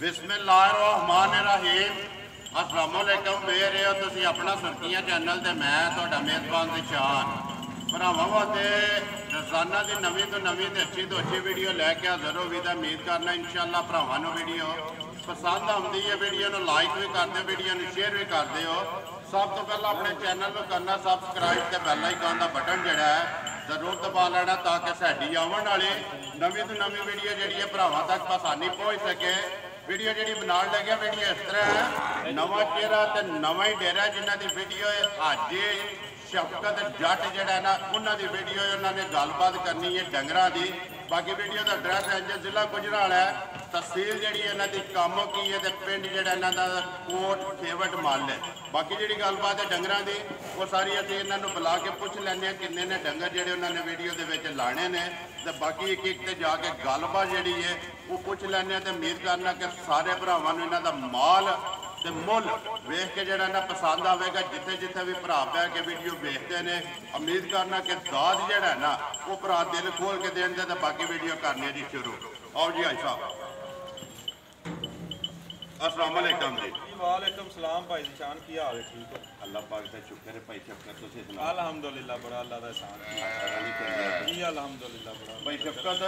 बिस्मिल्लाहिर्रहमानिर्रहीम। अस्सलाम वालेकुम। वे रहे हो तुसी अपना सुर्खियां चैनल ते मैं तुहाडा मेज़बान दिशान भरावां वास्ते रोज़ाना की नवीं तो नवीं ते अच्छी वीडियो लैके हाज़र होगी। तो उम्मीद करना इंशाअल्लाह भरावां नूं वीडियो पसंद आउंदी है। वीडियो नूं लाइक भी कर दो, वीडियो नूं शेयर भी कर दो। सब तो पहला अपने चैनल को करना सबसक्राइब ते बैल आइकन का बटन जिहड़ा है जरूर दबा लेना ताकि साडी आवन वाली नवीं तो नवीं वीडियो जिहड़ी है भरावां तक आसानी पहुँच सके। वीडियो जी बनाने लगे वीडियो इस तरह है, नवा चेहरा तो नवा ही डेरा जिन्हों की वीडियो अज शफकत जट जड़ा ना उन्होंने वीडियो उन्होंने गलबात करनी है डंगरा की। बाकी वीडियो का एड्रैस है जिला गुजराल है, तहसील जी इन्हों की कामो की है, तो पिंड जोड़ा इन्हों का कोट खेवट मल है। बाकी जी गलबात है डंगरा की वो सारी अभी इन्हों बुला के पूछ लें किन्ने ने डंगर जोड़े उन्होंने वीडियो के लाने ने। तो बाकी एक एक ते जाके गलबात जी है वो पूछ लें। तो उम्मीद करना कि सारे भरावां नूं इन्हां दा माल ते मुल वेख के जिहड़ा ना पसंद आवेगा। जिथे जिथे भी भरा पै के वीडियो देखते हैं उम्मीद करना कि दाद जिहड़ा ना वो भरा दिल खोल के देण दे। तो बाकी वीडियो करनी जी शुरू। आओ जी भाई साहब, अस्सलाम वालेकुम जी। वालेकुम सलाम भाई निशान, की हाल है? ठीक है, अल्लाह पाक का शुक्र है। भाई शफकत तुसीं सुणाओ। अल्हम्दुलिल्लाह, बड़ा अल्लाह दा एहसान है जी। अल्हम्दुलिल्लाह बड़ा। भाई शफकत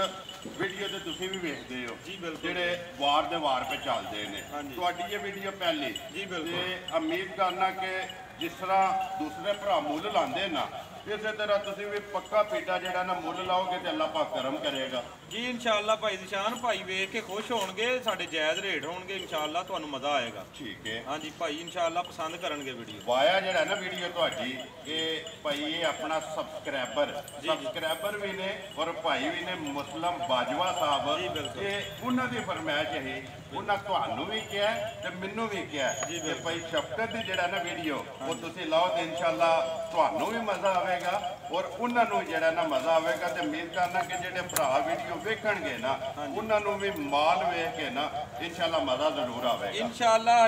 वीडियो तो तुसीं भी वेखदे हो जी बिल्कुल, जेडे वार दे वार पे चलते हैं। हाँ जी। तुहाडी ये वीडियो पहली जी बिल्कुल। उम्मीद करना कि जिस तरह दूसरे भरा मुल लाते ना इस तरह तुसीं भी पक्का पीटा जिहड़ा ना मुल लाओगे तो अल्लाह पाक करम करेगा जी इंशाअल्लाह। भाई निशान भाई वेख के खुश होणगे, साडे जायज़ रेट होणगे इंशाअल्लाह, तुहानूं मज़ा आएगा। ठीक है। हाँ जी भाई इंशाअल्लाह पसंद करनगे वीडियो। वाया जिहड़ा ना वीडियो तुहाडी ये भाई ये अपना सबसक्राइबर भी ने और भाई भी ने मुस्लिम बाजवा साहब। जी बिल्कुल। ये उन्हां दी फरमाइश है, उन्हां तुहानूं भी किहा ते मैनूं भी किहा जी कि बिल्कुल। भाई शफकत दी जिहड़ा ना वीडियो वो तुसीं लाओ तो इंशाअल्लाह तुहानूं भी मज़ा आवेगा और उन्होंने जिहड़ा ना मज़ा आवेगा। तो उम्मीद करना कि जिहड़े भरा वीडियो वेखणगे ना उन्होंने भी माल वेख के ना इंशाअल्लाह मज़ा जरूर आवेगा इंशाअल्लाह।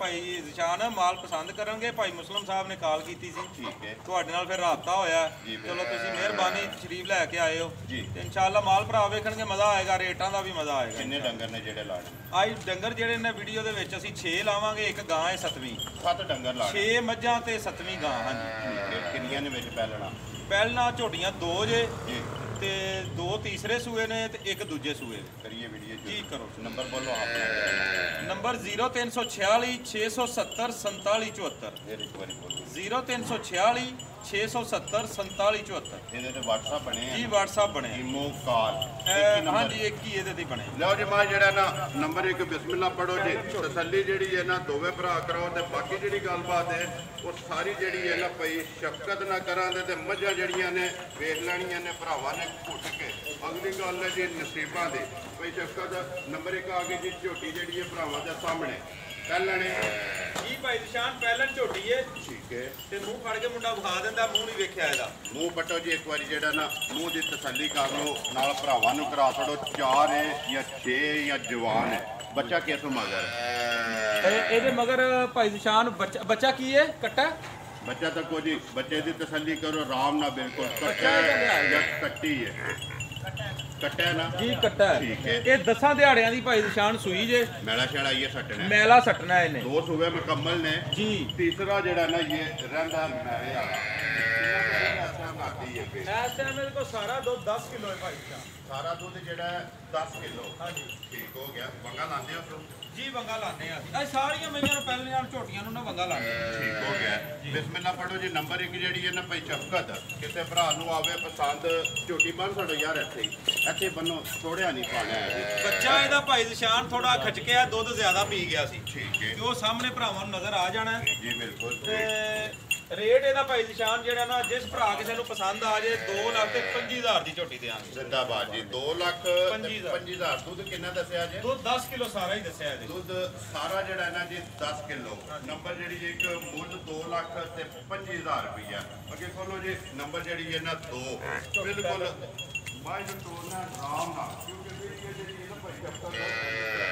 भाई निशान माल पसंद करनगे। भाई मुस्लिम साहब ने कॉल की सी, ठीक है, तुहाडे नाल फिर राबता होया। जी चलो तुसीं मेहरबानी शरीफ लैके आए हो जी। ते इंशाअल्लाह माल भरा वेखणगे, मज़ा आएगा, रेटां दा भी मज़ा आएगा। किन्ने डंगर ने जिहड़े लाने? आई डंगर ਜਿਹੜੇ ਨੇ ਵੀਡੀਓ ਦੇ ਵਿੱਚ ਅਸੀਂ 6 ਲਾਵਾਂਗੇ, ਇੱਕ ਗਾਂ ਹੈ 7ਵੀਂ। 7 डंगर लाने। 6 ਮੱਝਾਂ ਤੇ 7ਵੀਂ ਗਾਂ। ਹਾਂਜੀ ठीक है। किन्नियां ने विच पैलना? ਪਹਿਲਾਂ ਝੋਟੀਆਂ 2 ਜੇ जी। ਤੇ 2 ਤੀਸਰੇ ਸੂਏ ਨੇ ਤੇ 1 ਦੂਜੇ ਸੂਏ ਨੇ। करिए वीडियो जी करो। नंबर बोलो अपना। ਨੰਬਰ 0346 670 4774 फिर एक बार बोलो। 0346 670 4774 ਇਹਦੇ ਤੇ WhatsApp ਬਣੇ ਜੀ। WhatsApp ਬਣੇ ਈਮੋ ਕਾਲ ਹਾਂਜੀ, ਇੱਕ ਹੀ ਇਹਦੇ ਤੇ ਬਣੇ। ਲਓ ਜੀ ਮਾਂ ਜਿਹੜਾ ਨਾ ਨੰਬਰ 1 ਬਿਸਮਿਲ੍ਲਾ ਪੜੋ ਜੀ। ਤਸੱਲੀ ਜਿਹੜੀ ਹੈ ਨਾ ਦੋਵੇਂ ਭਰਾ ਕਰਾਓ ਤੇ ਬਾਕੀ ਜਿਹੜੀ ਗੱਲਬਾਤ ਹੈ ਉਹ ਸਾਰੀ ਜਿਹੜੀ ਹੈ ਨਾ ਭਈ ਸ਼ਫਕਤ ਨਾ ਕਰਾਂਦੇ ਤੇ ਮੱਝਾਂ ਜਿਹੜੀਆਂ ਨੇ ਵੇਖ ਲੈਣੀਆਂ ਨੇ ਭਰਾਵਾਂ ਨੇ ਘੁੱਟ ਕੇ। ਅਗਲੀ ਗੱਲ ਹੈ ਜੀ ਨਸੀਬਾਂ ਦੀ। ਭਈ ਸ਼ਫਕਤ ਨੰਬਰ 1 ਆ ਗਈ ਜੀ ਝੋਟੀ ਜਿਹੜੀ ਹੈ ਭਰਾਵਾਂ ਦੇ ਸਾਹਮਣੇ ਪਹਿਲਣੇ ਜੀ ਭਾਈ ਨਿਸ਼ਾਨ ਪਹਿਲਣ ਝੋਟੀ ਏ। ਠੀਕ ਹੈ। ਤੇ ਮੂੰਹ ਫੜ ਕੇ ਮੁੰਡਾ ਵਿਖਾ ਦਿੰਦਾ, ਮੂੰਹ ਨਹੀਂ ਵੇਖਿਆ ਇਹਦਾ। ਮੂੰਹ ਪਟੋ ਜੀ ਇੱਕ ਵਾਰੀ ਜਿਹੜਾ ਨਾ ਮੂੰਹ ਦੀ ਤਸੱਲੀ ਕਰ ਲਓ, ਨਾਲ ਭਰਾਵਾਂ ਨੂੰ ਕਰਾ ਛੱਡੋ 4 ਹੈ ਜਾਂ 6 ਜਾਂ ਜਵਾਨ ਹੈ। ਬੱਚਾ ਕਿਸ ਮਗਰ? ਇਹਦੇ ਮਗਰ ਭਾਈ ਨਿਸ਼ਾਨ ਬੱਚਾ ਕੀ ਹੈ? ਕੱਟਾ ਬੱਚਾ ਤਾਂ ਕੋਈ ਜੀ ਬੱਚੇ ਦੀ ਤਸੱਲੀ ਕਰੋ ਆਰਾਮ ਨਾਲ, ਬਿਲਕੁਲ ਕੱਟਾ ਜਾਂ ਕੱਟੀ ਹੈ? ਕੱਟਾ ਨਾ ਜੀ, ਕੱਟਾ ਹੈ। ਠੀਕ ਹੈ। ਇਹ 10 ਦਿਹਾੜਿਆਂ ਦੀ ਭਾਈ ਨਿਸ਼ਾਨ ਸੂਈ ਜੇ। ਮੈਲਾ ਛੜਾ ਇਹ ਸੱਟਣਾ, ਮੈਲਾ ਸੱਟਣਾ ਇਹਨੇ। 2 ਸੂਬੇ ਮੁਕੰਮਲ ਨੇ ਜੀ। ਤੀਸਰਾ ਜਿਹੜਾ ਨਾ ਇਹ ਰਹਿੰਦਾ ਮੈਲੇ ਵਾਲਾ ਇਸ ਟਾਈਮ ਇਹਦੇ ਕੋਲ ਸਾਰਾ ਦੁੱਧ 10 ਕਿਲੋ ਹੈ ਭਾਈ ਸਾਹਿਬ। ਸਾਰਾ ਦੁੱਧ ਜਿਹੜਾ 10 ਕਿਲੋ। ਹਾਂਜੀ ਠੀਕ ਹੋ ਗਿਆ। ਵੰਗਾ ਲਾਉਂਦੇ ਹੋ ਜੀ, ਵੰਗਾ ਲਾਣੇ ਆ ਅਸੀਂ। ਇਹ ਸਾਰੀਆਂ ਮਈਆਂ ਨੂੰ ਪਹਿਲੇ ਨਾਲ ਝੋਟੀਆਂ ਨੂੰ ਨਾ ਵੰਗਾ ਲਾਣੇ। ਠੀਕ ਹੋ ਗਿਆ। ਬਿਸਮਿਲ੍ਲਾ ਪੜੋ ਜੀ। ਨੰਬਰ 1 ਜਿਹੜੀ ਹੈ ਨਾ ਭਾਈ ਸ਼ਫਕਤ ਕਿਸੇ ਭਰਾ ਨੂੰ ਆਵੇ ਪਸੰਦ ਝੋਟੀ ਬੰਨ ਛੱਡੋ ਯਾਰ, ਇੱਥੇ ਬੰਨੋ, ਥੋੜਿਆ ਨਹੀਂ ਪਾਣਾ ਹੈ ਜੀ। ਬੱਚਾ ਇਹਦਾ ਭਾਈ ਨਿਸ਼ਾਨ ਥੋੜਾ ਖਚਕਿਆ, ਦੁੱਧ ਜ਼ਿਆਦਾ ਪੀ ਗਿਆ ਸੀ। ਠੀਕ ਹੈ। ਤੇ ਉਹ ਸਾਹਮਣੇ ਭਰਾਵਾਂ ਨੂੰ ਨਜ਼ਰ ਆ ਜਾਣਾ ਹੈ। ਜੀ ਬਿਲਕੁਲ। ਤੇ ਰੇਟ ਇਹਦਾ ਭਾਈ ਨਿਸ਼ਾਨ ਜਿਹੜਾ ਨਾ ਜਿਸ ਭਰਾ ਕਿਸੇ ਨੂੰ ਪਸੰਦ ਆ ਜੇ 2,25,000 ਦੀ ਝੋਟੀ ਦੇਾਂਗੇ। ਜ਼ਿੰਦਾਬਾਦ ਜੀ। 2,25,000 ਦੁੱਧ ਕਿੰਨਾ ਦੱਸਿਆ ਜੀ? ਦੁੱਧ 10 ਕਿਲੋ ਸਾਰਾ ਹੀ ਦੱਸਿਆ ਇਹਦੇ। ਦੁੱਧ ਸਾਰਾ ਜਿਹੜਾ ਹੈ ਨਾ ਜੀ 10 ਕਿਲੋ। ਨੰਬਰ ਜਿਹੜੀ ਇੱਕ ਮੁੱਲ 2,25,000 ਰੁਪਈਆ। ਅੱਗੇ ਖੋਲੋ ਜੀ ਨੰਬਰ ਜਿਹੜੀ ਹੈ ਨਾ 2 ਬਿਲਕੁਲ ਮਾਈ ਨੂੰ ਤੋੜਨਾ ਆਰਾਮ ਨਾਲ, ਕਿਉਂਕਿ ਜਿਹੜੀ ਇਹ ਨਾ ਭਾਈ ਸ਼ਫਕਤ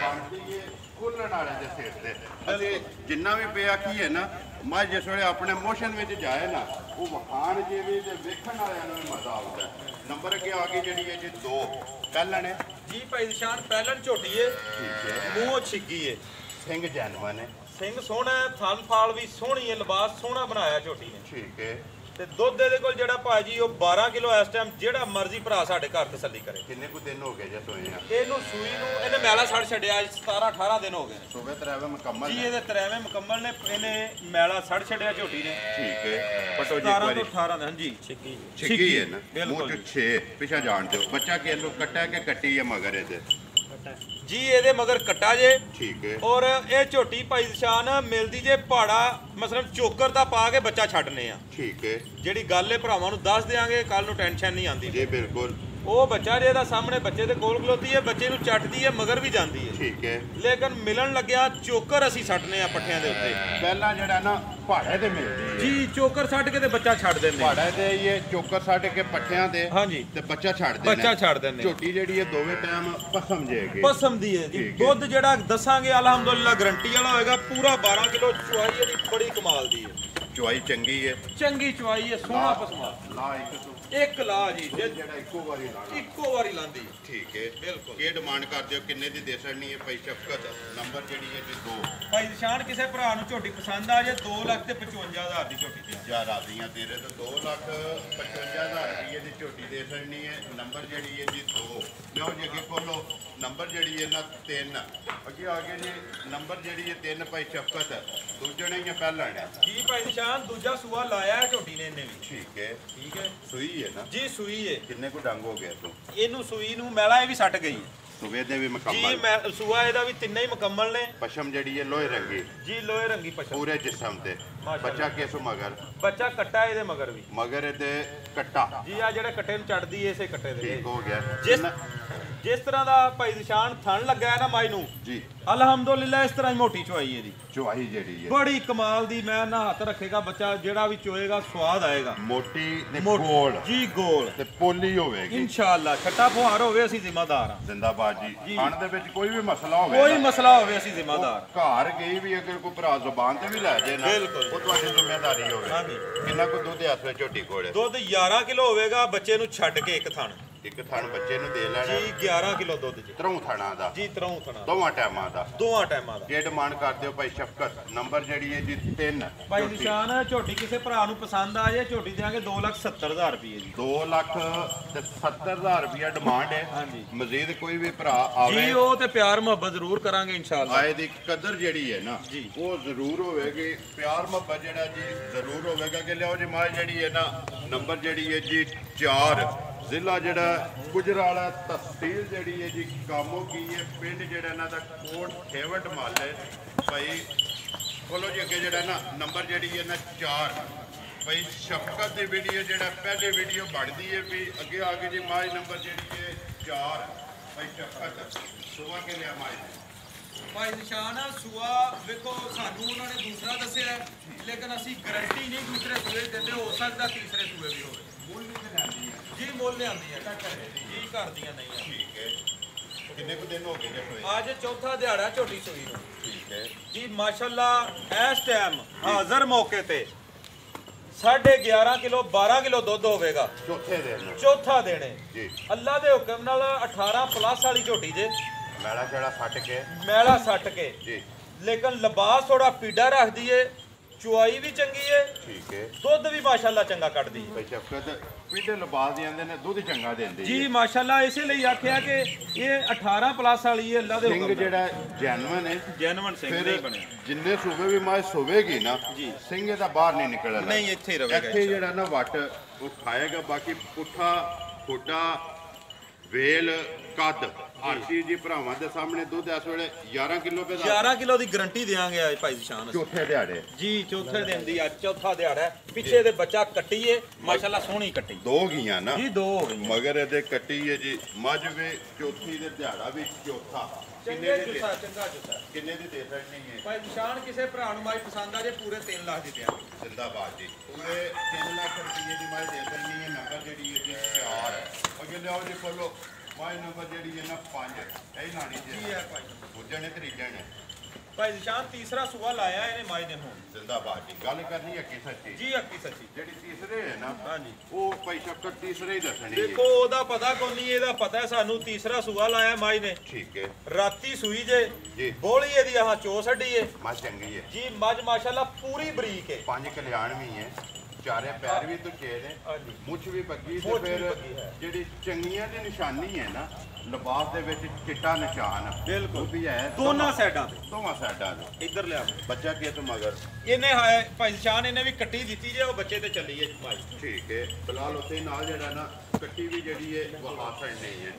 ਬਣਦੀ ਹੈ ਖੋਲਣ ਵਾਲੇ ਦੇ ਸਿਰ ਤੇ। ਅਸੀਂ ਜਿੰਨਾ ਵੀ ਪਿਆ ਕੀ ਹੈ ਨਾ ਮੈਂ ਜਿਸ ਵੇਲੇ ਆਪਣੇ ਮੋਸ਼ਨ ਵਿੱਚ ਜਾਏ ਨਾ ਉਹ ਵਖਾਣ ਜਿਵੇਂ ਤੇ ਵੇਖਣ ਵਾਲਿਆਂ ਨੂੰ ਮਜ਼ਾ ਆਉਂਦਾ। ਨੰਬਰ ਅੱਗੇ ਆ ਗਈ ਜਿਹੜੀ ਹੈ ਜੀ 2 ਪਹਿਲਣ ਹੈ ਜੀ ਭਾਈ ਨਿਸ਼ਾਨ ਪਹਿਲਣ ਝੋਟੀ ਹੈ। ਠੀਕ ਹੈ। ਮੂੰਹੋਂ ਛਿੱਗੀ ਏ, ਸਿੰਘ ਜੈਨਵਨ ਹੈ, ਸਿੰਘ ਸੋਹਣਾ ਹੈ, ਥਣ ਫਾਲ ਵੀ ਸੋਹਣੀ ਹੈ, ਲਿਬਾਸ ਸੋਹਣਾ ਬਣਾਇਆ ਝੋਟੀ ਨੇ। ਠੀਕ ਹੈ। ਤੇ ਦੁੱਧ ਇਹਦੇ ਕੋਲ ਜਿਹੜਾ ਭਾਜੀ ਉਹ 12 ਕਿਲੋ ਇਸ ਟਾਈਮ ਜਿਹੜਾ ਮਰਜ਼ੀ ਭਰਾ ਸਾਡੇ ਘਰ ਤਸੱਲੀ ਕਰੇ। ਕਿੰਨੇ ਕੁ ਦਿਨ ਹੋ ਗਏ ਜੇ ਸੋਏ ਆ? ਇਹਨੂੰ ਸੂਈ ਨੂੰ ਇਹਨੇ ਮੈਲਾ ਛੱਡ ਛੱਡਿਆ 17-18 ਦਿਨ ਹੋ ਗਏ ਨੇ। ਸੂਬੇ ਤਰਾਵੇ ਮੁਕੰਮਲ ਜੀ ਇਹਦੇ 93 ਮੁਕੰਮਲ ਨੇ, ਇਹਨੇ ਮੈਲਾ ਛੱਡ ਛੱਡਿਆ ਝੋਟੀ ਨੇ। ਠੀਕ ਹੈ। ਪਟੋ ਜੀ 17 ਤੋਂ 18 ਦਿਨ ਜੀ ਛਿੱਕੀ ਹੈ ਨਾ, ਮੂੰਹ ਚ 6 ਪਿਛਾ ਜਾਣ ਦਿਓ। ਬੱਚਾ ਕਿਲੋ ਕੱਟਾ ਕਿ ਕੱਟੀ ਹੈ ਮਗਰ ਇਹਦੇ? ਜੀ ਇਹਦੇ ਮਗਰ ਕੱਟਾ ਜੇ। ਠੀਕ ਹੈ। ਔਰ ਇਹ ਝੋਟੀ ਭਾਈ ਨਿਸ਼ਾਨ ਮਿਲਦੀ ਜੇ ਪਹਾੜਾ ਮਸਲਨ ਚੋਕਰ ਦਾ ਪਾ ਕੇ ਬੱਚਾ ਛੱਡਨੇ ਆ। ਠੀਕ ਹੈ। ਜਿਹੜੀ ਗੱਲ ਇਹ ਭਰਾਵਾਂ ਨੂੰ ਦੱਸ ਦਿਆਂਗੇ, ਕੱਲ ਨੂੰ ਟੈਨਸ਼ਨ ਨਹੀਂ ਆਂਦੀ ਜੀ ਬਿਲਕੁਲ। ਉਹ ਬੱਚਾ ਜਿਹਦਾ ਸਾਹਮਣੇ ਬੱਚੇ ਦੇ ਕੋਲ ਖਲੋਤੀ ਹੈ, ਬੱਚੇ ਨੂੰ ਚੱਟਦੀ ਹੈ, ਮਗਰ ਵੀ ਜਾਂਦੀ ਹੈ। ਠੀਕ ਹੈ। ਲੇਕਿਨ ਮਿਲਣ ਲੱਗਿਆ ਚੋਕਰ ਅਸੀਂ ਛੱਡਨੇ ਆ ਪੱਠਿਆਂ ਦੇ ਉੱਤੇ। ਪਹਿਲਾਂ ਜਿਹੜਾ ਨਾ ਪਹਾੜੇ ਤੇ ਮਿਲਦੀ ਹੈ ਜੀ ਚੋਕਰ ਛੱਡ ਕੇ ਤੇ ਬੱਚਾ ਛੱਡ ਦਿੰਦੇ। ਪਹਾੜਾ ਤੇ ਇਹ ਚੋਕਰ ਛੱਡ ਕੇ ਪੱਠਿਆਂ ਤੇ ਹਾਂਜੀ ਤੇ ਬੱਚਾ ਛੱਡਦੇ ਨੇ। ਬੱਚਾ ਛੱਡ ਦਿੰਦੇ। ਝੋਟੀ ਜਿਹੜੀ ਹੈ ਦੋਵੇਂ ਟਾਈਮ ਪਸਮ ਜਾਏਗੀ। ਪਸਮ ਦੀ ਹੈ ਜੀ। ਠੀਕ ਹੈ। ਦੁੱਧ ਜਿਹੜਾ ਦੱਸਾਂਗੇ ਅਲਹਮਦੁਲਿਲਾ ਗਰੰਟੀ ਵਾਲਾ ਹੋਏਗਾ, ਪੂਰਾ 12 ਕਿਲੋ ਚੁਆਈ ਇਹਦੀ ਬੜੀ ਕਮਾਲ ਦੀ ਹੈ। ਚੁਆਈ ਚੰਗੀ ਹੈ, ਚੰਗੀ ਚੁਆਈ ਹੈ, ਸੋਹਣਾ ਪਸਮਾ। ਲਾ ਇੱਕ ਤੋਂ ਇੱਕ ਲਾ ਜੀ ਜਿਹੜਾ ਇੱਕੋ ਵਾਰੀ ਲਾਣਾ। ਇੱਕੋ ਵਾਰੀ ਲਾਂਦੀ। ਠੀਕ ਹੈ। ਬਿਲਕੁਲ। ਕੀ ਡਿਮਾਂਡ ਕਰਦੇ ਹੋ? ਕਿੰਨੇ ਦੀ ਦੇ ਸਕਣੀ ਹੈ ਭਾਈ ਸ਼ਫਕਤ? ਨੰਬਰ ਜਿਹੜੀ ਹੈ ਜੀ 2। ਭਾਈ ਨਿਸ਼ਾਨ ਕਿਸੇ ਭਰਾ ਨੂੰ ਝੋਟੀ ਪਸੰਦ ਆ ਜੇ 2,55,000 ਦੀ ਝੋਟੀ ਤੇ ਜਾਂ ਰਾਦੀਆਂ ਤੇਰੇ ਤੋਂ 2,55,000 ਰੁਪਏ ਦੀ ਝੋਟੀ ਦੇ ਸਕਣੀ ਹੈ। ਨੰਬਰ ਜਿਹੜੀ ਹੈ ਜੀ 2। ਲਿਓ ਜੀ ਅੱਗੇ ਖੋਲੋ। ਨੰਬਰ ਜਿਹੜੀ ਹੈ ਨਾ 3। ਅੱਗੇ ਆ ਗਏ ਜੀ ਨੰਬਰ ਜਿਹੜੀ ਹੈ 3 ਭਾਈ ਸ਼ਫਕਤ। ਦੂਜੇ ਨੇ ਜਾਂ ਪਹਿਲਾਂ ਨੇ? ਜੀ ਭਾਈ ਨਿਸ਼ਾਨ ਦੂਜਾ ਸੂਆ ਲਾਇਆ ਹੈ ਝੋਟੀ ਨੇ ਇਹਨੇ ਵੀ। ਠੀਕ ਹੈ। ਠੀਕ ਹੈ। ਸੂਈ ਹੈ ਨਾ? ਜੀ ਸੂਈ ਹੈ। ਕਿੰਨੇ ਕੁ ਡੰਗ ਹੋ ਗਿਆ ਤੂੰ? ਇਹਨੂੰ ਸੂਈ ਨੂੰ ਮੈਲਾ ਇਹ ਵੀ ਸੱਟ ਗਈ। ਸੂਬੇ ਦੇ ਵੀ ਜੀ ਮੁਕੰਮਲ। ਮੈਂ ਸੂਆ ਇਹਦਾ ਵੀ ਤਿੰਨੇ ਹੀ ਮੁਕੰਮਲ ਨੇ। ਪਸ਼ਮ ਜਿਹੜੀ ਹੈ ਲੋਹੇ ਰੰਗੀ ਜੀ ਲੋਹੇ ਰੰਗੀ ਪਛਾ। ਪੂਰੇ ਜਿਸਮ ਤੇ। ਮਾਸ਼ਾਅੱਲਾ। ਬੱਚਾ ਕਿਸ ਮਗਰ? ਬੱਚਾ ਕੱਟਾ ਇਹਦੇ ਮਗਰ ਵੀ। ਮਗਰ ਇਹਦੇ ਕੱਟਾ। ਜੀ ਆ ਜਿਹੜੇ ਕੱਟੇ ਨੂੰ ਚੜਦੀ ਏ ਇਸੇ ਕੱਟੇ ਦੇ। ਠੀਕ ਹੋ ਗਿਆ। ਜਿਸ ਤਰ੍ਹਾਂ ਦਾ ਭਾਈ ਨਿਸ਼ਾਨ ਥਣ ਲੱਗਾ ਹੈ ਨਾ ਮਾਈ ਨੂੰ, ਜੀ ਅਲਹਮਦੁਲਿਲਾ ਇਸ ਤਰ੍ਹਾਂ ਹੀ ਮੋਟੀ ਚੁਆਈ ਇਹਦੀ। ਚੁਆਈ ਜਿਹੜੀ ਹੈ ਬੜੀ ਕਮਾਲ ਦੀ। ਮੈਂ ਨਾ ਹੱਥ ਰੱਖੇਗਾ ਬੱਚਾ ਜਿਹੜਾ ਵੀ ਚੋਏਗਾ ਸਵਾਦ ਆਏਗਾ। ਮੋਟੀ ਤੇ ਗੋਲ ਜੀ ਗੋਲ ਤੇ ਪੋਲੀ ਹੋਵੇਗੀ ਇਨਸ਼ਾਅੱਲਾ। ਛੱਟਾ ਫੁਹਾਰ ਹੋਵੇ ਅਸੀਂ ਜ਼ਿੰਮੇਦਾਰ ਹਾਂ। ਜ਼ਿੰਦਾਬਾਦ ਜੀ। ਖਾਣ ਦੇ ਵਿੱਚ ਕੋਈ ਵੀ ਮਸਲਾ ਹੋਵੇ ਕੋਈ ਨਾ, ਮਸਲਾ ਹੋਵੇ ਅਸੀਂ ਜ਼ਿੰਮੇਦਾਰ। ਘਰ ਗਈ ਵੀ ਅਗਰ ਕੋਈ ਭਰਾ ਜ਼ੁਬਾਨ ਤੇ ਵੀ ਲੈ ਜੇ ਨਾ, ਬਿਲਕੁਲ। ਉਹ ਤੁਹਾਡੀ ਜ਼ਿੰਮੇਵਾਰੀ ਹੋਵੇ। ਹਾਂਜੀ। ਕਿੰਨਾ ਕੁ ਦੁੱਧ ਹੈ ਇਸ ਝੋਟੀ ਕੋਲੇ? ਦੁੱਧ 11 ਕਿਲੋ ਹੋਵੇਗਾ ਬੱਚੇ ਨੂੰ ਛੱਡ ਕੇ ਇੱਕ ਥਣ। ਇੱਕ ਥਣ ਬੱਚੇ ਨੂੰ ਦੇ ਲੈਣਾ। ਜੀ 11 ਕਿਲੋ ਦੁੱਧ ਜੀ। ਤਰੋਂ ਥਣਾ ਦਾ ਜੀ ਤਰੋਂ ਥਣਾ ਦੋਵਾਂ ਟਾਈਮਾਂ ਦਾ। ਦੋਵਾਂ ਟਾਈਮਾਂ ਦਾ। ਕੀ ਡਿਮਾਂਡ ਕਰਦੇ ਹੋ ਭਾਈ ਸ਼ਫਕਤ? ਨੰਬਰ ਜਿਹੜੀ ਹੈ ਜੀ 3। ਭਾਈ ਨਿਸ਼ਾਨ ਝੋਟੀ ਕਿਸੇ ਭਰਾ ਨੂੰ ਪਸੰਦ ਆ ਜਾਏ ਝੋਟੀ ਦੇਾਂਗੇ 2,70,000 ਰੁਪਏ ਜੀ। 2,70,000 ਰੁਪਇਆ ਡਿਮਾਂਡ ਹੈ। ਹਾਂਜੀ। ਮਜ਼ੀਦ ਕੋਈ ਵੀ ਭਰਾ ਆਵੇ ਜੀ ਉਹ ਤੇ ਪਿਆਰ ਮੁਹੱਬਤ ਜ਼ਰੂਰ ਕਰਾਂਗੇ ਇਨਸ਼ਾਅੱਲਾ। ਆਏ ਦੀ ਕਦਰ ਜਿਹੜੀ ਹੈ ਨਾ ਜੀ। ਉਹ ਜ਼ਰੂਰ ਹੋਵੇਗੀ। ਪਿਆਰ ਮੁਹੱਬਤ ਜਿਹੜਾ ਜੀ ਜ਼ਰੂਰ ਹੋਵੇਗਾ। ਕਿ ਲਿਓ ਜੀ ਮਾਂ ਜਿਹੜੀ ਹੈ ਨਾ ਨੰਬਰ ਜਿਹੜੀ ਹੈ ਜੀ 4। ਜ਼ਿਲ੍ਹਾ ਜਿਹੜਾ ਗੁਜਰਾਲਾ, ਤਹਿਸੀਲ ਜਿਹੜੀ ਹੈ ਜੀ ਕਾਮੋ ਕੀ ਹੈ, ਪਿੰਡ ਜਿਹੜਾ ਇਹਨਾਂ ਦਾ ਕੋਟ ਖੇਵਟ ਮੱਲ ਹੈ। ਭਾਈ ਬੋਲੋ ਜੀ ਅੱਗੇ ਜਿਹੜਾ ਨਾ ਨੰਬਰ ਜਿਹੜੀ ਹੈ ਨਾ 4। ਭਾਈ ਸ਼ਫਕਤ ਦੀ ਵੀਡੀਓ ਜਿਹੜਾ ਪਹਿਲੇ ਵੀਡੀਓ ਬਣਦੀ ਹੈ ਵੀ ਅੱਗੇ ਆ ਕੇ ਜੀ ਮਾਈ ਨੰਬਰ ਜਿਹੜੀ ਹੈ 4। ਭਾਈ ਸ਼ਫਕਤ ਸੁਬਾ ਕੇ ਲਿਆ ਮਾਈ ਭਾਈ ਨਿਸ਼ਾਨ ਸੂਆ ਵੇਖੋ ਸਾਨੂੰ ਉਹਨਾਂ ਨੇ ਦੂਸਰਾ ਦੱਸਿਆ, ਲੇਕਿਨ ਅਸੀਂ ਗਾਰੰਟੀ ਨਹੀਂ ਦੂਸਰੇ ਸੂਏ ਦਿੰਦੇ। ਹੋ ਸਕਦਾ ਤੀਸਰੇ ਸੂਏ ਵੀ ਹੋਵੇ। ਮੁੱਲ ਵੀ ਤੇ ਲੈਂਦੀ ਹੈ ਜੀ ਮੁੱਲ ਲਿਆਂਦੀ ਹੈ ਜੀ, ਘਰ ਦੀਆਂ ਨਹੀਂ ਆ। ਠੀਕ ਹੈ। ਕਿੰਨੇ ਕੁ ਦਿਨ ਹੋ ਗਏ ਜੇ ਹੋਏ? ਅੱਜ ਚੌਥਾ ਦਿਹਾੜਾ ਝੋਟੀ ਸੂਈ ਨੂੰ। ਠੀਕ ਹੈ ਜੀ ਮਾਸ਼ਾਅੱਲਾ ਇਸ ਟਾਈਮ ਹਾਜ਼ਰ ਮੌਕੇ ਤੇ 11.5 ਕਿਲੋ 12 ਕਿਲੋ ਦੁੱਧ ਹੋਵੇਗਾ। ਚੌਥੇ ਦਿਨ ਚੌਥਾ ਦੇਣੇ ਜੀ। ਅੱਲਾ ਦੇ ਹੁਕਮ ਨਾਲ 18 ਪਲੱਸ ਵਾਲੀ ਝੋਟੀ ਜੇ। ਮੈਲਾ ਛੜਾ ਸੱਟ ਕੇ ਮੈਲਾ ਸੱਟ ਕੇ ਜੀ। ਲੇਕਿਨ ਲਿਬਾਸ ਥੋੜਾ ਪੀੜਾ ਰੱਖਦੀ ਏ, ਚੁਆਈ ਵੀ ਚੰਗੀ ਏ, ਠੀਕ ਹੈ। ਦੁੱਧ ਵੀ ਮਾਸ਼ਾਅੱਲਾ ਚੰਗਾ ਕੱਢਦੀ ਏ। ਭਾਈ ਸ਼ਫਕਤ ਪੀੜੇ ਲਬਾਸ ਦੇ ਆਂਦੇ ਨੇ ਦੁੱਧ ਚੰਗਾ ਦਿੰਦੇ ਜੀ ਮਾਸ਼ਾਅੱਲਾ ਇਸੇ ਲਈ ਆਖਿਆ ਕਿ ਇਹ 18 ਪਲੱਸ ਵਾਲੀ ਏ ਅੱਲਾ ਦੇ ਸਿੰਘ ਹੁਕਮ ਨਾਲ। ਜਿਹੜਾ ਜੈਨੂਨ ਹੈ। ਜੈਨੂਨ ਸਿੰਘ ਫਿਰ ਨਹੀਂ ਬਣਿਆ ਜਿੰਨੇ ਸੂਬੇ ਵੀ ਮਾਂ ਸੋਵੇਗੀ ਨਾ ਜੀ। ਸਿੰਘ ਇਹਦਾ ਬਾਹਰ ਨਹੀਂ ਨਿਕਲਣਾ। ਨਹੀਂ ਇੱਥੇ ਹੀ ਰਹੇਗਾ ਇੱਥੇ ਜਿਹੜਾ ਨਾ ਵੱਟ ਉਹ ਖਾਏਗਾ। ਬਾਕੀ ਪੁੱਠਾ ਖੋਟਾ ਵੇਲ ਕੱਦ ਆਰਤੀ ਜੀ ਭਰਾਵਾਂ ਦੇ ਸਾਹਮਣੇ ਦੁੱਧ ਇਸ ਵੇਲੇ 11 ਕਿਲੋ ਰੁਪਏ ਦਾ 11 ਕਿਲੋ ਦੀ ਗਾਰੰਟੀ ਦੇਾਂਗੇ ਅੱਜ ਭਾਈ ਨਿਸ਼ਾਨ। ਚੌਥੇ ਦਿਹਾੜੇ ਜੀ ਚੌਥੇ ਦਿਨ ਦੀ ਅੱਜ ਚੌਥਾ ਦਿਹਾੜਾ ਹੈ। ਪਿੱਛੇ ਦੇ ਬੱਚਾ ਕੱਟੀਏ ਮਾਸ਼ਾਅੱਲਾ ਸੋਹਣੀ ਕੱਟੀ। ਦੋ ਗਈਆਂ ਨਾ ਜੀ 2 ਹੋ ਗਈਆਂ। ਮਗਰ ਇਹਦੇ ਕੱਟੀ ਹੈ ਜੀ ਮੱਝ ਵੇ ਚੌਥੀ ਦੇ ਦਿਹਾੜਾ ਵੀ ਚੌਥਾ। ਚੰਗੇ ਜੁੱਸਾ ਚੰਗਾ ਜੁੱਸਾ। ਕਿੰਨੇ ਦੀ ਦੇ ਸਕਣੀ ਹੈ ਭਾਈ ਨਿਸ਼ਾਨ ਕਿਸੇ ਭਰਾ ਨੂੰ ਮਾਈ ਪਸੰਦ ਆ ਜੇ ਪੂਰੇ 3 ਲੱਖ ਦੀ ਦਿਆਂਗੇ। ਜ਼ਿੰਦਾਬਾਦ ਜੀ। ਪੂਰੇ 3 ਲੱਖ ਰੁਪਏ ਦੀ ਮਾਈ ਦੇ ਸਕਣੀ ਹੈ। ਨੰਬਰ ਜਿਹੜੀ ਹੈ ਜੀ 4। ਅੱਗੇ ਲਿਆਓ ਜੀ ਖੋਲੋ ਮਾਈ ਨੰਬਰ ਜਿਹੜੀ ਹੈ ਨਾ 5। ਇਹ ਲਾਣੀ ਜੀ ਹੈ ਭਾਈ। ਦੂਜੇ ਨੇ ਤੀਜੇ ਨੇ ਭਾਈ ਨਿਸ਼ਾਨ ਤੀਸਰਾ ਸੂਆ ਲਾਇਆ ਇਹਨੇ ਮਾਈ ਨੇ ਹੁਣ ਜ਼ਿੰਦਾਬਾਦ ਜੀ। ਗੱਲ ਕਰਨੀ ਹੈ ਕਿ ਸੱਚੀ ਜੀ ਅੱਕੀ ਸੱਚੀ ਜਿਹੜੀ ਤੀਸਰੇ ਹੈ ਨਾ ਹਾਂਜੀ ਉਹ ਭਾਈ ਸ਼ੱਕਰ ਤੀਸਰੇ ਹੀ ਦੱਸਣੀ ਹੈ। ਦੇਖੋ ਉਹਦਾ ਪਤਾ ਕੋਈ ਨਹੀਂ, ਇਹਦਾ ਪਤਾ ਸਾਨੂੰ ਤੀਸਰਾ ਸੂਆ ਲਾਇਆ ਮਾਈ ਨੇ। ਠੀਕ ਹੈ ਰਾਤੀ ਸੂਈ ਜੇ ਜੀ। ਬੋਲੀ ਇਹਦੀ ਆਹ ਚੋ ਛੱਡੀ ਏ ਮੱਝ ਚੰਗੀ ਹੈ ਜੀ। ਮੱਝ ਮਾਸ਼ਾਅੱਲਾ ਪੂਰੀ ਬਰੀਕ ਏ। 5 ਕਲਿਆਣ ਵੀ ਹੈ, ਚਾਰੇ ਪੈਰ ਵੀ ਤੁਕੇ ਨੇ, ਹਾਂਜੀ ਮੁੱਛ ਵੀ ਬੱਗੀ ਤੇ ਮੁੱਛ ਵੀ ਫਿਰ ਬੱਗੀ ਹੈ। ਜਿਹੜੀ ਚੰਗੀਆਂ ਦੀ ਨਿਸ਼ਾਨੀ ਹੈ ਨਾ ਲਿਬਾਸ ਦੇ ਵਿੱਚ ਚਿੱਟਾ ਨਿਸ਼ਾਨ ਬਿਲਕੁਲ। ਉਹ ਵੀ ਹੈ ਦੋਨਾਂ ਸਾਈਡਾਂ ਤੇ ਦੋਵਾਂ ਸਾਈਡਾਂ ਤੇ। ਇੱਧਰ ਲਿਆ ਬੱਚਾ ਕੀ ਤੋਂ ਮਗਰ ਇਹਨੇ ਭਾਈ ਨਿਸ਼ਾਨ ਇਹਨੇ ਵੀ ਕੱਟੀ ਦਿੱਤੀ ਜੇ, ਉਹ ਬੱਚੇ ਤੇ ਚੱਲੀ ਏ ਮਾਈ। ਠੀਕ ਹੈ। ਫਿਲਹਾਲ ਉੱਥੇ ਨਾਲ ਜਿਹੜਾ ਨਾ ਕੱਟੀ ਵੀ ਜਿਹੜੀ ਹੈ ਵਹਾ ਨਹੀਂ ਹੈ।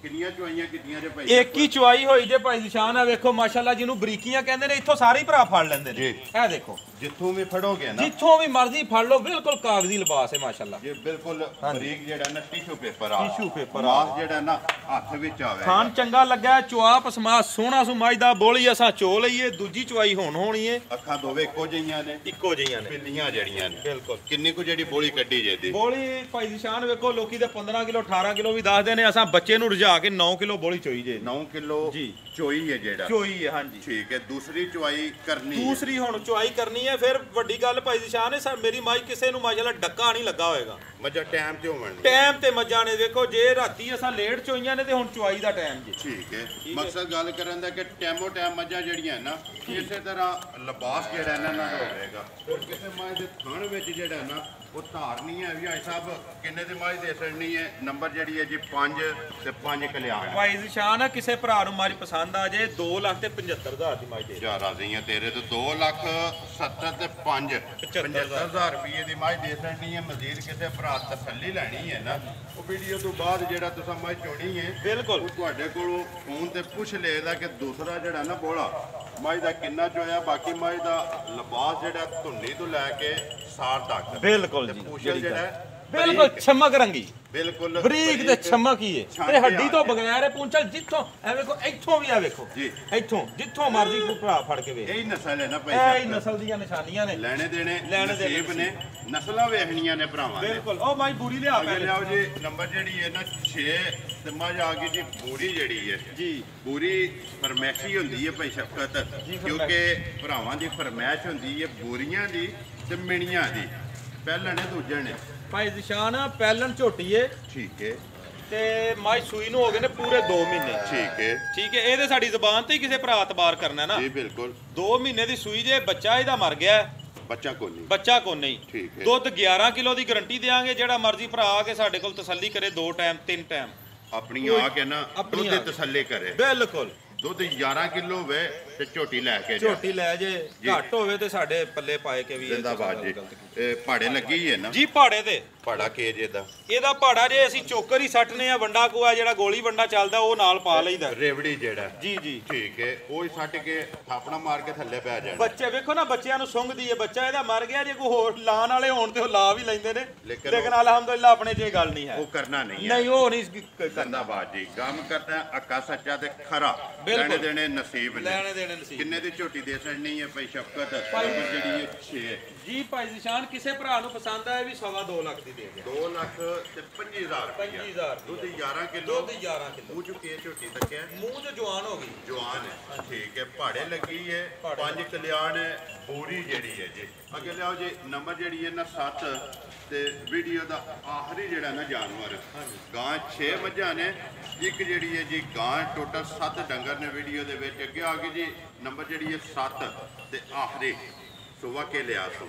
ਕਿੰਨੀਆਂ ਚੁਆਈਆਂ ਕੀਤੀਆਂ ਜੇ ਭਾਈ? ਇੱਕ ਹੀ ਚੁਆਈ ਹੋਈ ਜੇ ਭਾਈ ਨਿਸ਼ਾਨ ਆ ਵੇਖੋ ਮਾਸ਼ਾਅੱਲਾ, ਜਿਹਨੂੰ ਬਰੀਕੀਆਂ ਕਹਿੰਦੇ ਨੇ, ਇੱਥੋਂ ਸਾਰੇ ਹੀ ਭਰਾ ਫੜ ਲੈਂਦੇ ਨੇ। ਜੀ। ਇਹ ਦੇਖੋ ਜਿੱਥੋਂ ਵੀ ਫੜੋਗੇ ਨਾ ਜਿੱਥੋਂ ਵੀ ਮਰਜ਼ੀ ਫੜ ਲਓ, ਬਿਲਕੁਲ ਕਾਗਜ਼ੀ ਲਿਬਾਸ ਹੈ ਮਾਸ਼ਾਅੱਲਾ। ਇਹ ਬਿਲਕੁਲ ਬਰੀਕ ਜਿਹੜਾ ਨਾ ਟਿਸ਼ੂ ਪੇਪਰ ਆ ਟਿਸ਼ੂ ਪੇਪਰ ਮਾਸ ਜਿਹੜਾ ਨਾ ਹੱਥ ਵਿੱਚ ਆਵੇ। ਖਾਨ ਚੰਗਾ ਲੱਗਾ, ਚੁਆਪ ਸਮਾ ਸੋਹਣਾ ਸੁਮਾਜ ਦਾ ਬੋਲੀ ਅਸਾਂ ਚੋ ਲਈਏ। ਦੂਜੀ ਚੁਆਈ ਹੋਣੀ ਏ। ਅੱਖਾਂ ਦੋਵੇਂ ਇੱਕੋ ਜਿਹੀਆਂ ਨੇ, ਇੱਕੋ ਜਿਹੀਆਂ ਨੇ ਪਿੱਲੀਆਂ ਜਿਹੜੀਆਂ ਨੇ। ਬਿਲਕੁਲ। ਕਿੰਨੀ ਕੁ ਜਿਹੜੀ ਬੋਲੀ ਕੱਢੀ ਜਾਂਦੀ? ਬੋਲੀ ਭਾਈ ਨਿਸ਼ਾਨ ਵੇਖੋ, ਲੋਕੀ ਤੇ 15 ਕਿਲੋ 18 ਕਿਲੋ ਵੀ ਦੱਸਦੇ ਨੇ, ਅਸਾਂ ਬੱਚੇ ਨੂੰ ਰਜਾ ਕੇ 9 ਕਿਲੋ ਬੋਲੀ ਚੋਈ ਜੇ। 9 ਕਿਲੋ ਜੀ। ਚੋਈ ਹੈ ਜਿਹੜਾ। ਚੋਈ ਹੈ ਹਾਂਜੀ। ਠੀਕ ਹੈ। ਦੂਸਰੀ ਚੁਆਈ ਕਰਨੀ ਹੈ। ਦੂਸਰੀ ਹੁਣ ਚੁਆਈ ਕਰਨੀ ਹੈ। ਫਿਰ ਵੱਡੀ ਗੱਲ ਭਾਈ ਨਿਸ਼ਾਨ ਹੈ, ਮੇਰੀ ਮਾਈ ਕਿਸੇ ਨੂੰ ਮਾਸ਼ਾਅੱਲਾ ਡੱਕਾ ਨਹੀਂ ਲੱਗਾ ਹੋਏਗਾ। ਮੱਝਾਂ ਟਾਈਮ ਤੇ ਹੋਵਣ। ਟਾਈਮ ਤੇ ਮੱਝਾਂ ਨੇ ਦੇਖੋ, ਜੇ ਰਾਤੀ ਅਸਾਂ ਲੇਟ ਚੋਈਆਂ ਨੇ ਤੇ ਹੁਣ ਚੁਆਈ ਦਾ ਟਾਈਮ ਜੀ। ਠੀਕ ਹੈ। ਮਕਸਦ ਗੱਲ ਕਰਨ ਦਾ ਕਿ ਟਾਈਮੋ ਟਾਈਮ ਮੱਝਾਂ ਜਿਹੜੀਆਂ ਨਾ ਇਸੇ ਤਰ੍ਹਾਂ ਲਿਬਾਸ ਜਿਹੜਾ ਇਹਨਾਂ ਨਾਲ ਹੋਵੇਗਾ। ਔਰ ਕਿਸੇ ਮੱਝ ਦੇ ਥਣ ਵਿੱਚ ਜਿਹੜਾ ਨਾ ਉਹ ਧਾਰ ਨਹੀਂ ਹੈ ਵੀ ਸਾਹਿਬ ਕਿੰਨੇ ਦੀ ਮੱਝ ਦੇ ਸੜਨੀ ਹੈ। ਨੰਬਰ ਜਿਹੜੀ ਹੈ ਜੀ 5 ਤੇ 5 ਕਲਿਆਣ। ਭਾਈ ਨਿਸ਼ਾਨ ਆ, ਕਿਸੇ ਭਰਾ ਨੂੰ ਮੱਝ ਪਸੰਦ ਆ ਜੇ 2,75,000 ਦੀ ਮੱਝ ਦੇ। ਜਾ ਰਾਜ਼ੀ ਹੈ ਤੇਰੇ ਤੋਂ 2,70,000 ਤੇ 5 75,000 ਰੁਪਏ ਦੀ ਮੱਝ ਦੇ ਸੜਨੀ ਹੈ। ਮਜ਼ੀਦ ਕਿਸੇ ਭਰਾ ਤਸੱਲੀ ਲੈਣੀ ਹੈ ਨਾ, ਉਹ ਵੀਡੀਓ ਤੋਂ ਬਾਅਦ ਜਿਹੜਾ ਤੁਸੀਂ ਮੱਝ ਚੋਣੀ ਹੈ ਬਿਲਕੁਲ ਉਹ ਤੁਹਾਡੇ ਕੋਲੋਂ ਫੋਨ ਤੇ ਪੁੱਛ ਲਏਗਾ ਕਿ ਦੂਸਰਾ ਜਿਹੜਾ ਨਾ ਬੋਲਾ ਮੱਝ ਦਾ ਕਿੰਨਾ ਚੋਇਆ। ਬਾਕੀ ਮੱਝ ਦਾ ਲਿਬਾਸ ਜਿਹੜਾ ਧੁੰਨੀ ਤੋਂ ਲੈ ਕੇ ਸਾਰ ਤੱਕ ਬਿਲਕੁਲ ਤੇ ਜੀ। ਪੂਛਲ ਜਿਹੜਾ ਬਿਲਕੁਲ ਚਮਕ ਰੰਗੀ, ਬਿਲਕੁਲ ਬਰੀਕ ਤੇ ਚਮਕ ਹੀ ਏ ਤੇ ਹੱਡੀ ਤੋਂ ਬਗੈਰ ਹੈ ਪੂੰਛਲ। ਜਿੱਥੋਂ ਐ ਵੇਖੋ, ਇੱਥੋਂ ਵੀ ਆ ਵੇਖੋ ਜੀ, ਇੱਥੋਂ ਜਿੱਥੋਂ ਮਰਜ਼ੀ ਕੋਈ ਭਰਾ ਫੜ ਕੇ ਵੇਖ। ਇਹੀ ਨਸਲ ਹੈ ਨਾ ਭਾਈ ਇਹ ਹੀ ਨਸਲ ਦੀਆਂ ਨਿਸ਼ਾਨੀਆਂ ਨੇ। ਲੈਣੇ ਦੇਣੇ ਲੈਣੇ ਦੇਣੇ ਨਸੀਬ ਨੇ, ਨਸਲਾਂ ਵੇਖਣੀਆਂ ਨੇ ਭਰਾਵਾਂ ਨੇ। ਬਿਲਕੁਲ। ਉਹ ਮਾਈ ਬੂਰੀ ਲਿਆ ਅੱਗੇ ਪਹਿਲੇ। ਲਿਆਓ ਜੀ ਨੰਬਰ ਜਿਹੜੀ ਹੈ ਨਾ 6 ਤੇ ਮੱਝ ਆ ਗਈ ਜੀ ਬੂਰੀ ਜਿਹੜੀ ਹੈ ਜੀ। ਬੂਰੀ ਫਰਮੈਸ਼ੀ ਹੁੰਦੀ ਹੈ ਭਾਈ ਸ਼ਫਕਤ, ਕਿਉਂਕਿ ਭਰਾਵਾਂ ਦੀ ਫਰਮੈਸ਼ ਹੁੰਦੀ ਹੈ ਬੂਰੀਆਂ ਦੀ ਤੇ ਮਿਣੀਆਂ ਦੀ। ਪਹਿਲਾਂ ਨੇ ਦੂਜੇ ਨੇ ਭਾਈ ਨਿਸ਼ਾਨ ਪਹਿਲਣ ਝੋਟੀ ਏ ਠੀਕ ਹੈ ਤੇ ਮਾਈ ਸੂਈ ਨੂੰ ਹੋ ਗਏ ਨੇ ਪੂਰੇ 2 ਮਹੀਨੇ। ਠੀਕ ਹੈ ਠੀਕ ਹੈ। ਇਹ ਤੇ ਸਾਡੀ ਜ਼ਬਾਨ ਤੇ ਹੀ ਕਿਸੇ ਭਰਾ ਇਤਬਾਰ ਕਰਨਾ ਨਾ। ਜੀ ਬਿਲਕੁਲ। 2 ਮਹੀਨੇ ਦੀ ਸੂਈ ਜੇ, ਬੱਚਾ ਇਹਦਾ ਮਰ ਗਿਆ। ਬੱਚਾ ਕੋਈ ਨਹੀਂ। ਬੱਚਾ ਕੋ ਨਹੀਂ। ਠੀਕ ਹੈ। ਦੁੱਧ 11 ਕਿਲੋ ਦੀ ਗਾਰੰਟੀ ਦੇਾਂਗੇ। ਜਿਹੜਾ ਮਰਜ਼ੀ ਭਰਾ ਆ ਕੇ ਸਾਡੇ ਕੋਲ ਤਸੱਲੀ ਕਰੇ 2 ਟਾਈਮ 3 ਟਾਈਮ ਆਪਣੀ ਆ ਕੇ ਨਾ ਆਪਣੀ ਦੁੱਧ ਆ ਦੀ ਤਸੱਲੀ ਕਰੇ। ਬਿਲਕੁਲ। ਦੁੱਧ 11 ਕਿਲੋ ਹੋਵੇ ਤੇ ਝੋਟੀ ਲੈ ਕੇ ਜਾ। ਝੋਟੀ ਲੈ ਜੇ, ਘੱਟ ਹੋਵੇ ਤੇ ਸਾਡੇ ਪੱਲੇ ਪਾਏ ਕੇ ਵੀ। ਜ਼ਿੰਦਾਬਾਦ ਜੀ। ਇਹ ਪਹਾੜੇ ਲੱਗੀ ਹੈ ਨਾ ਜੀ ਪਹਾੜੇ ਤੇ। ਪਹਾੜਾ ਕੇਜ ਇਹਦਾ ਇਹਦਾ ਪਹਾੜਾ ਜੇ ਅਸੀਂ ਚੋਕਰ ਹੀ ਸੱਟਨੇ ਆ, ਵੰਡਾ ਕੋਆ ਜਿਹੜਾ ਗੋਲੀ ਵੰਡਾ ਚੱਲਦਾ ਉਹ ਨਾਲ ਪਾ ਲਈਦਾ। ਰੇਵੜੀ ਜਿਹੜਾ ਜੀ ਜੀ। ਠੀਕ ਹੈ। ਉਹ ਹੀ ਸੱਟ ਕੇ ਥਾਪਣਾ ਮਾਰ ਕੇ ਥੱਲੇ ਪੈ ਜਾਣਾ। ਬੱਚੇ ਵੇਖੋ ਨਾ, ਬੱਚਿਆਂ ਨੂੰ ਸੁੰਘਦੀ ਹੈ। ਬੱਚਾ ਇਹਦਾ ਮਰ ਗਿਆ, ਜੇ ਕੋਈ ਹੋਰ ਲਾਣ ਵਾਲੇ ਹੋਣ ਤੇ ਉਹ ਲਾ ਵੀ ਲੈਂਦੇ ਨੇ, ਲੇਕਿਨ ਅਲਹਮਦੁਲਿਲਾ ਆਪਣੇ 'ਚ ਇਹ ਗੱਲ ਨਹੀਂ ਹੈ। ਉਹ ਕਰਨਾ ਨਹੀਂ ਹੈ। ਨਹੀਂ, ਉਹ ਨਹੀਂ ਕਰਨਾ। ਜ਼ਿੰਦਾਬਾਦ ਜੀ। ਕੰਮ ਕਰਦਾ ਅੱਕਾ ਸੱਚਾ ਤੇ ਖਰਾ। ਲੈਣੇ ਦੇਣੇ ਨਸੀਬ ਨੇ। ਲੈਣੇ ਦੇਣੇ ਨਸੀਬ। ਕਿੰਨੇ ਦੀ ਝੋਟੀ ਦੇ ਛੱਡਣੀ ਹੈ ਭਾਈ ਸ਼ਫਕਤ? ਨੰਬਰ ਜਿਹੜੀ ਹੈ 6 ਜੀ। ਭਾਈ ਨਿਸ਼ਾਨ ਕਿਸੇ ਭਰਾ ਨੂੰ ਪਸੰਦ ਆਏ ਵੀ 2.25 ਲੱਖ ਦੀ ਦੇ ਦੇ। 2,25,000 25,000 ਦੁੱਧ 11 ਕਿਲੋ। ਦੁੱਧ 11 ਕਿਲੋ। ਮੂੰਹ ਚੁੱਕੀ ਝੋਟੀ ਤੱਕਿਆ ਮੂੰਹ 'ਚ ਜਵਾਨ ਹੋ ਗਈ। ਜਵਾਨ ਹੈ। ਠੀਕ ਹੈ। ਪਹਾੜੇ ਲੱਗੀ ਹੈ। 5 ਕਲਿਆਣ ਹੈ। ਬੋਰੀ ਜਿਹੜੀ ਹੈ ਜੀ। ਅੱਗੇ ਲਿਆਓ ਜੀ ਨੰਬਰ ਜਿਹੜੀ ਹੈ ਨਾ 7 ਤੇ ਵੀਡੀਓ ਦਾ ਆਖਰੀ ਜਿਹੜਾ ਨਾ ਜਾਨਵਰ ਗਾਂ 6 ਮੱਝਾਂ ਨੇ, ਇੱਕ ਜਿਹੜੀ ਹੈ ਜੀ ਗਾਂ। ਟੋਟਲ 7 ਡੰਗਰ ਨੇ ਵੀਡੀਓ ਦੇ ਵਿੱਚ। ਅੱਗੇ ਆ ਗਈ ਜੀ ਨੰਬਰ ਜਿਹੜੀ ਹੈ 7 ਤੇ ਆਖਰੀ ਸੁਬਾ ਕੇ ਲਿਆ ਸੋ।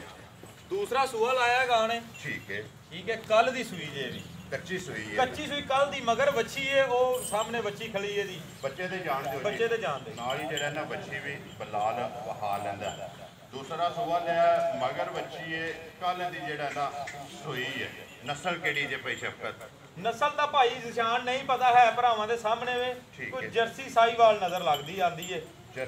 ਦੂਸਰਾ ਸੂਆ ਲਾਇਆ ਗਾਂ ਨੇ। ਠੀਕ ਹੈ। ਠੀਕ ਹੈ। ਕੱਲ ਦੀ ਸੂਈ ਜੇ ਵੀ ਕੱਚੀ ਸੂਈ ਹੈ। ਕੱਚੀ ਸੂਈ ਕੱਲ ਦੀ, ਮਗਰ ਵੱਛੀ ਏ ਉਹ ਸਾਹਮਣੇ ਵੱਛੀ ਖਲੀ ਇਹਦੀ। ਬੱਚੇ ਦੇ ਜਾਣ ਦਿਓ ਜੀ। ਬੱਚੇ ਤੇ ਜਾਣ ਦੇ ਨਾਲ ਹੀ ਜਿਹੜਾ ਨਾ ਬੱਚੀ ਵੀ ਬਲਾਲ ਵਹਾ ਲੈਂਦਾ। ਦੂਸਰਾ ਸੂਆ ਲਿਆ ਮਗਰ ਬੱਚੀ ਹੈ। ਕੱਲ ਦੀ ਜਿਹੜਾ ਨਾ ਸੂਈ ਹੈ। ਨਸਲ ਕਿਹੜੀ ਜੇ ਭਾਈ ਸ਼ਫਕਤ? ਨਸਲ ਦਾ ਭਾਈ ਨਿਸ਼ਾਨ ਨਹੀਂ ਪਤਾ ਹੈ ਭਰਾਵਾਂ ਦੇ ਸਾਹਮਣੇ ਵੇ। ਕੋਈ ਜਰਸੀ ਸਾਈਵਾਲ ਨਜ਼ਰ ਲੱਗਦੀ ਆਂਦੀ ਏ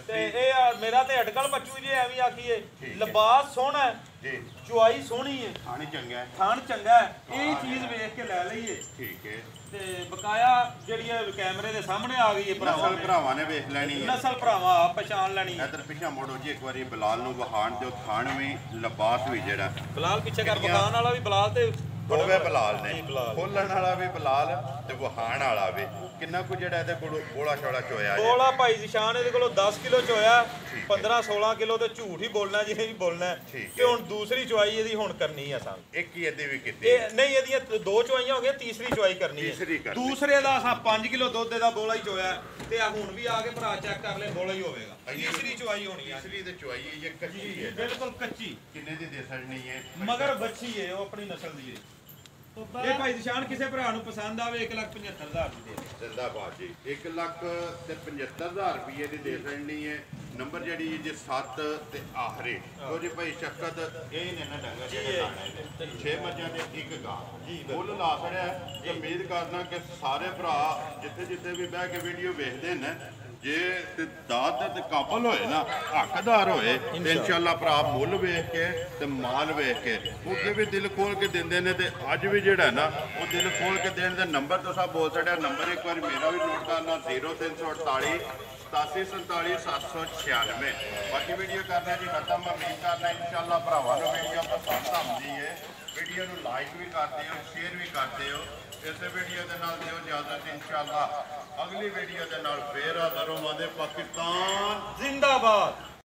ਤੇ ਇਹ ਮੇਰਾ ਤੇ ਅਟਕਲ ਬੱਚੂ ਜੇ ਐਵੇਂ ਆਖੀਏ। ਲਿਬਾਸ ਸੋਹਣਾ ਹੈ ਜੀ, ਚੁਆਈ ਸੋਹਣੀ ਹੈ, ਥਾਣੀ ਚੰਗਾ ਹੈ, ਥਾਣ ਚੰਗਾ ਹੈ। ਇਹ ਚੀਜ਼ ਵੇਖ ਕੇ ਲੈ ਲਈਏ। ਠੀਕ ਹੈ। ਤੇ ਬਕਾਇਆ ਜਿਹੜੀ ਹੈ ਕੈਮਰੇ ਦੇ ਸਾਹਮਣੇ ਆ ਗਈ ਹੈ। ਨਸਲ ਭਰਾਵਾਂ ਨੇ ਵੇਖ ਲੈਣੀ ਹੈ। ਨਸਲ ਭਰਾਵਾਂ ਆਪ ਪਛਾਣ ਲੈਣੀ ਹੈ। ਇਧਰ ਪਿੱਛਾ ਮੋੜੋ ਜੀ ਇੱਕ ਵਾਰੀ ਬਲਾਲ ਨੂੰ ਵਹਾਣ ਦਿਓ। ਥਾਣ ਵੀ ਲਿਬਾਸ ਵੀ ਜਿਹੜਾ ਬਲਾਲ ਪਿੱਛੇ ਕਰ ਬਕਾਨ ਵਾਲਾ ਵੀ ਬਲਾਲ ਤੇ ਦੋਵੇਂ ਬਲਾਲ ਨੇ। ਜੀ, ਬਲਾਲ। ਖੋਲਣ ਵਾਲਾ ਵੀ ਬਲਾਲ ਤੇ ਵਹਾਣ ਵਾਲਾ ਵੀ। ਕਿੰਨਾ ਕੁ ਜਿਹੜਾ ਇਹਦੇ ਕੋਲ ਬੋਲਾ ਛੋਲਾ ਚੋਇਆ ਹੈ? ਬੋਲਾ ਭਾਈ ਨਿਸ਼ਾਨ ਇਹਦੇ ਕੋਲੋਂ 10 ਕਿਲੋ ਚੋਇਆ, 15-16 ਕਿਲੋ ਤੇ ਝੂਠ ਹੀ ਬੋਲਣਾ ਜਿਹਨੇ ਵੀ ਬੋਲਣਾ। ਤੇ ਹੁਣ ਦੂਸਰੀ ਚੁਆਈ ਇਹਦੀ ਹੁਣ ਕਰਨੀ ਆ ਸਾਨੂੰ। ਇੱਕ ਹੀ ਇਹਦੀ ਵੀ ਕੀਤੀ ਇਹ ਨਹੀਂ, ਇਹਦੀਆਂ 2 ਚੁਆਈਆਂ ਹੋ ਗਈਆਂ, ਤੀਸਰੀ ਚੁਆਈ ਕਰਨੀ ਹੈ। ਦੂਸਰੇ ਦਾ 5 ਕਿਲੋ ਦੁੱਧ ਦਾ ਬੋਲਾ ਹੀ ਚੋਇਆ ਤੇ ਆ ਹੁਣ ਵੀ ਆ ਕੇ ਭਰਾ ਚੈੱਕ ਕਰ ਲੈ, ਬੋਲਾ ਹੀ ਹੋਵੇਗਾ। ਤੀਸਰੀ ਚੁਆਈ ਹੋਣੀ ਆ। ਤੀਸਰੀ ਤੇ ਚੁਆਈ ਇਹ ਕੱਚੀ ਹੈ, ਬਿਲਕੁਲ ਕੱਚੀ। ਕਿੰਨੇ ਦੀ ਦੇ ਸਕਣੀ ਹੈ? ਮਗਰ ਬੱਚੀ ਹੈ, ਉਹ ਆਪਣੀ ਨਸਲ ਦੀ ਹੈ। ਇਹ ਭਾਈ ਨਿਸ਼ਾਨ ਕਿਸੇ ਭਰਾ ਨੂੰ ਪਸੰਦ ਆਵੇ 1,75,000 ਦੀ ਦੇ ਜ਼ਿੰਦਾਬਾਦ ਜੀ। 1,75,000 ਰੁਪਏ ਦੀ ਦੇ ਸਕਣੀ ਹੈ। ਨੰਬਰ ਜਿਹੜੀ ਜੇ 7 ਤੇ ਆਖਰੀ ਉਹ ਜੀ ਭਾਈ ਸ਼ਕਤ ਇਹ ਨੇ ਨਾ ਡੰਗਾ ਜਿਹੜੇ ਲਾਣੇ 6 ਮੱਝਾਂ ਦੇ ਇੱਕ ਗਾਂ ਫੁੱਲ ਲਾ ਛੜਿਆ। ਤੇ ਉਮੀਦ ਕਰਦਾ ਕਿ ਸਾਰੇ ਭਰਾ ਜਿੱਥੇ ਜਿੱਥੇ ਵੀ ਬਹਿ ਕੇ ਵੀਡੀਓ ਵੇਖਦੇ ਨੇ, ਜੇ ਤੇ ਦਾਤ ਤੇ ਕਾਬਲ ਹੋਏ ਨਾ, ਹੱਕਦਾਰ ਹੋਏ ਤੇ ਇਨਸ਼ਾਅੱਲਾ ਭਰਾ ਮੁੱਲ ਵੇਖ ਕੇ ਤੇ ਮਾਲ ਵੇਖ ਕੇ ਉਹਦੇ ਵੀ ਦਿਲ ਖੋਲ ਕੇ ਦਿੰਦੇ ਨੇ। ਤੇ ਅੱਜ ਵੀ ਜਿਹੜਾ ਨਾ ਉਹ ਦਿਲ ਖੋਲ ਕੇ ਦੇਣ ਦੇ ਨੰਬਰ ਤੋਂ ਸਭ ਬੋਲ ਛੜਿਆ। ਨੰਬਰ ਇੱਕ ਵਾਰ ਮੇਰਾ ਵੀ ਨੋਟ ਕਰਨਾ 0348 8747 796। ਬਾਕੀ ਵੀਡੀਓ ਕਰਨਾ ਜੀ ਖਤਮ। ਉਮੀਦ ਕਰਨਾ ਇਨਸ਼ਾਅੱਲਾ ਭਰਾਵਾਂ ਨੂੰ ਵੀਡੀਓ ਪਸੰਦ ਆਉਂਦੀ ਹੈ। ਵੀਡੀਓ ਨੂੰ ਲਾਈਕ ਵੀ ਕਰਦੇ ਹੋ, ਸ਼ੇਅਰ ਵੀ ਕਰਦੇ ਹੋ। ਇਸੇ ਵੀਡੀਓ ਦੇ ਨਾਲ ਦਿਓ ਇਜਾਜ਼ਤ। ਇਨਸ਼ਾਅੱਲਾ ਅਗਲੀ ਵੀਡੀਓ ਦੇ ਨਾਲ ਫੇਰ ਹਾਜ਼ਰ ਹੋਵਾਂਗੇ। ਪਾਕਿਸਤਾਨ ਜ਼ਿੰਦਾਬਾਦ।